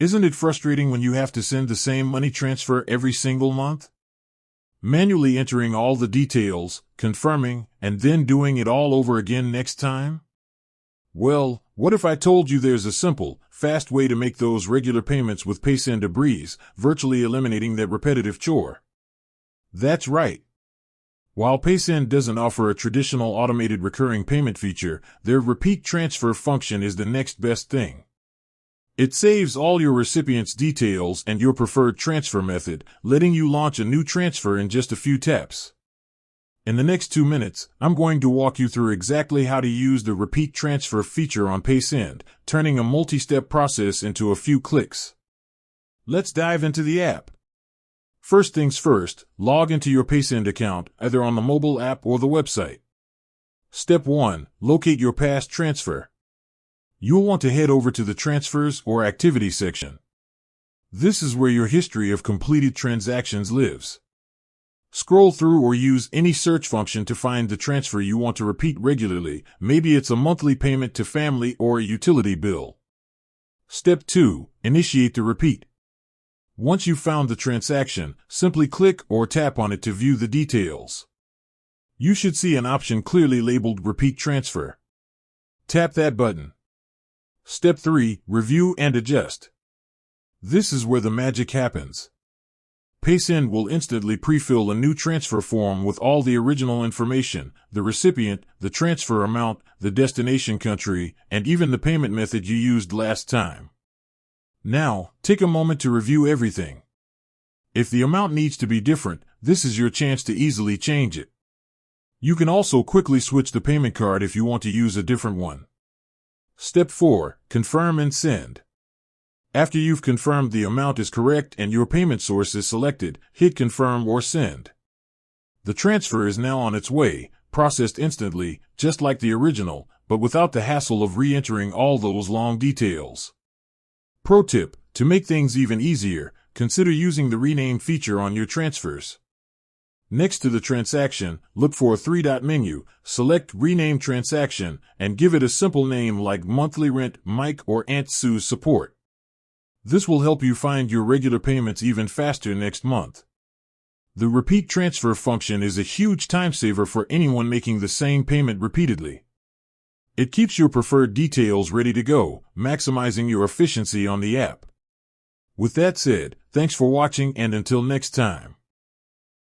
Isn't it frustrating when you have to send the same money transfer every single month? Manually entering all the details, confirming, and then doing it all over again next time? Well, what if I told you there's a simple, fast way to make those regular payments with Paysend a breeze, virtually eliminating that repetitive chore? That's right. While Paysend doesn't offer a traditional automated recurring payment feature, their repeat transfer function is the next best thing. It saves all your recipients' details and your preferred transfer method, letting you launch a new transfer in just a few taps. In the next 2 minutes, I'm going to walk you through exactly how to use the repeat transfer feature on Paysend, turning a multi-step process into a few clicks. Let's dive into the app. First things first, log into your Paysend account, either on the mobile app or the website. Step 1. Locate your past transfer. You'll want to head over to the Transfers or Activity section. This is where your history of completed transactions lives. Scroll through or use any search function to find the transfer you want to repeat regularly. Maybe it's a monthly payment to family or a utility bill. Step 2. Initiate the repeat. Once you've found the transaction, simply click or tap on it to view the details. You should see an option clearly labeled Repeat Transfer. Tap that button. Step 3. Review and adjust. This is where the magic happens. Paysend will instantly pre-fill a new transfer form with all the original information, the recipient, the transfer amount, the destination country, and even the payment method you used last time. Now, take a moment to review everything. If the amount needs to be different, this is your chance to easily change it. You can also quickly switch the payment card if you want to use a different one. Step 4. Confirm and send. After you've confirmed the amount is correct and your payment source is selected, hit Confirm or Send. The transfer is now on its way, processed instantly, just like the original, but without the hassle of re-entering all those long details. Pro tip: to make things even easier, consider using the Rename feature on your transfers. Next to the transaction, look for a 3-dot menu, select Rename Transaction, and give it a simple name like Monthly Rent, Mike, or Aunt Sue's Support. This will help you find your regular payments even faster next month. The repeat transfer function is a huge time saver for anyone making the same payment repeatedly. It keeps your preferred details ready to go, maximizing your efficiency on the app. With that said, thanks for watching and until next time.